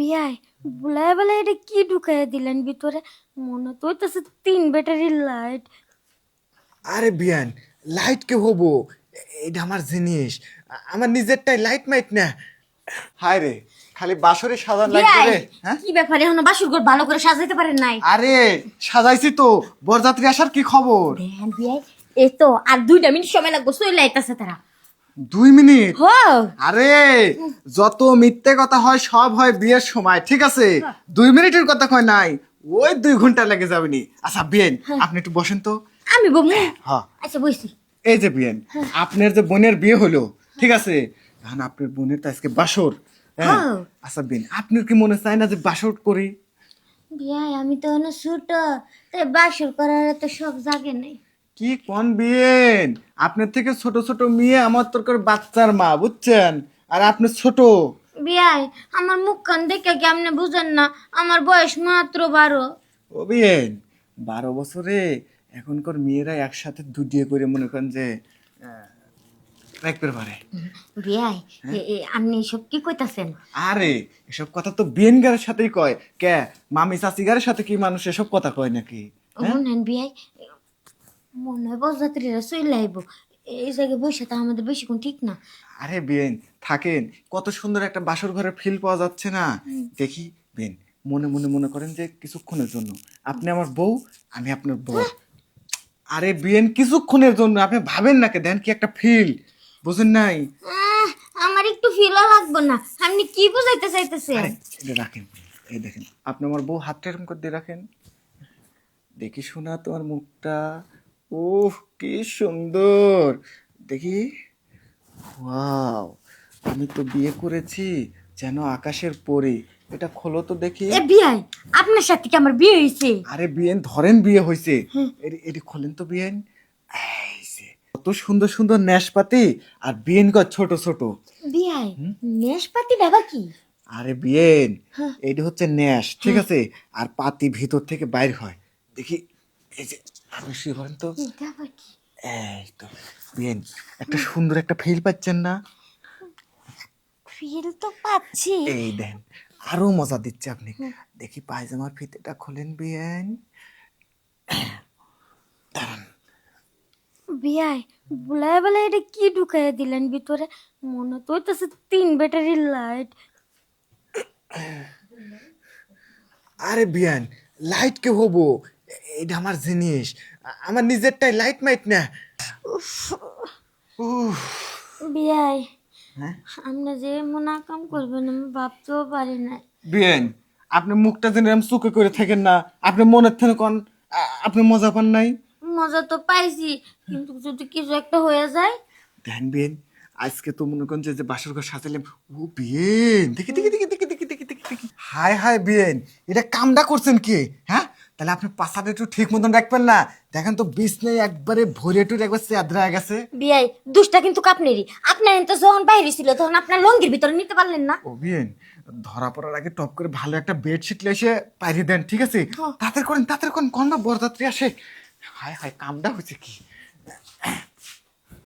বিয়াই বুলায় বলে এটা কি ঢুকাইয়া দিলেন ভিতরে? মনে তো হইতেছে 3 ব্যাটারির লাইট। আরে বিয়ান, লাইট কে হবো? এটা আমার জিনিস, আমার নিজেরটাই লাইট মাইট না। হায় রে, খালি বাসরে সাজান লাগবে বিয়াই রে। হ্যাঁ, কি ব্যাপার, এখন বাসুর ঘর ভালো করে সাজাইতে পারেন নাই? আরে সাজাইছি তো, বরযাত্রী আসার কি খবর? দেন বিয়াই, এই তো আর 2টা মিনিট সময় লাগবে, চলে আইতাছে তারা। 2 মিনিট? হো আরে যত মিথ্যে কথা হয় সব হয় বিয়ের সময়, ঠিক আছে? 2 মিনিটের কথা কয় নাই, ওই 2 ঘন্টা লেগে যাবে নি। আচ্ছা বিয়েন, আপনি একটু বসেন তো। আমি বমু। হ্যাঁ, আচ্ছা বইছি। এই যে বিয়েন, আপনার যে বোনের বিয়ে হলো, ঠিক আছে? এখন আপনার বোনের তো আজকে বাসর। হ্যাঁ, হ্যাঁ। আচ্ছা বিয়েন, আপনার কি মনে চায় না যে বাসর করি? বিয়াই আমি তো অনেক ছোট, তাই বাসর করার তো শখ জাগে নাই। কি কোন বিয়েন, আপনার থেকে ছোট ছোট মেয়ে আমার তোর বাচ্চার মা, বুঝছেন? আর আপনি ছোট। বিয়াই আমার মুখ কান দেখে কি আপনি বুঝেন না? আমার বয়স মাত্র 12। ও বিয়েন, 12 বছরে এখনকার মেয়েরা একসাথে দুটিয়ে করে মনে করেন যে রাখতে পারে। বিয়াই আপনি সব কি কইতাছেন? আরে এসব কথা তো বিয়েন গারের সাথেই কয়, কে মামি চাচি গারের সাথে কি মানুষ এসব কথা কয় নাকি? হ্যাঁ? শুনেন বিয়াই, মনে হয় বরযাত্রীরা চলে আইব, এই জায়গায় বসে তো আমাদের বেশিক্ষণ ঠিক না। আরে বিয়েন থাকেন, কত সুন্দর একটা বাসর ঘরের ফিল পাওয়া যাচ্ছে না? দেখি বিয়েন, মনে মনে মনে করেন যে কিছুক্ষণের জন্য আপনি আমার বউ, আমি আপনার বউ। আরে বিয়েন কিছুক্ষণের জন্য, আপনি ভাবেন নাকি, দেন কি একটা ফিল, বুঝেন নাই? আহ, আমার একটু ফিলও লাগবে না, আপনি কি বুঝাইতে চাইতেছেন? আরে এটা রাখেন, এই দেখেন, আপনি আমার বউ হাতটা এরকম করে দিয়ে রাখেন, দেখি শোনা তোমার মুখটা। ওহ কি সুন্দর, দেখি। ওয়াও, আমি তো বিয়ে করেছি যেন আকাশের পরী। এটা খোলো তো দেখি। এ বিয়াই, আপনার সাথে কি আমার বিয়ে হয়েছে? আরে বিয়েন ধরেন, বিয়ে হয়েছে। এটি খোলেন তো বিয়েন। এই যে, কত সুন্দর সুন্দর নেশপাতি, আর বিয়েন গো ছোট ছোট। বিয়াই নেশপাতি বাবা কি? আরে বিয়েন, এইটা হচ্ছে ন্যাস, ঠিক আছে? আর পাতি ভিতর থেকে বাইর হয়, দেখি। এই যে, আপনি শুয়ে করেন তো। এটা আবার কি? এই তো বিয়েন, একটা সুন্দর একটা ফিল পাচ্ছেন না? ফিল তো পাচ্ছি। এই দেন, আরো মজা দিচ্ছে আপনি। দেখি পায়জামার ফিতেটা খোলেন বিয়েন। দাঁড়ান। বিয়াই বুলায় বলে এটা কি ঢুকাইয়া দিলেন ভিতরে? মনে তো হইতেছে 3 ব্যাটারির লাইট। আরে বিয়ান, লাইট কে হবো? এটা আমার জিনিস, আমার নিজেরটাই লাইট মাইট না। উফ। বিয়াই হ্যাঁ আমরা যে মনে কাম করবেন আমি ভাবতেও পারি না। বিয়েন, আপনি মুখটা যেন এরম চুকে করে থাকেন না, আপনি মনের থেকে কোন আপনি মজা পান নাই? মজা তো পাইছি, কিন্তু যদি কিছু একটা হয়ে যায়। দেন বিয়েন, আজকে তো মনে করেন যে বাসর ঘর সাজালাম। ও বিয়েন, দেখি দেখি দেখি দেখি দেখি দেখি দেখি দেখি, হায় হায় বিয়েন, এটা কামটা করছেন কি? হ্যাঁ, তাহলে আপনি পাশাটা একটু ঠিক মতন রাখবেন না? দেখেন তো বিছনায় একবারে ভরে টুরে একবার চেয়াদরা গেছে। বিয়াই দুষ্টা কিন্তু আপনারই, আপনার তো যখন বাইরে ছিল তখন আপনার লঙ্গির ভিতরে নিতে পারলেন না। ও বিয়েন, ধরা পড়ার আগে টপ করে ভালো একটা বেডশিট এসে পাইরে দেন, ঠিক আছে? তাড়াতাড়ি করেন, তাড়াতাড়ি করেন, কোন না বরযাত্রী আসে। হায় হায়, কামটা হচ্ছে কি?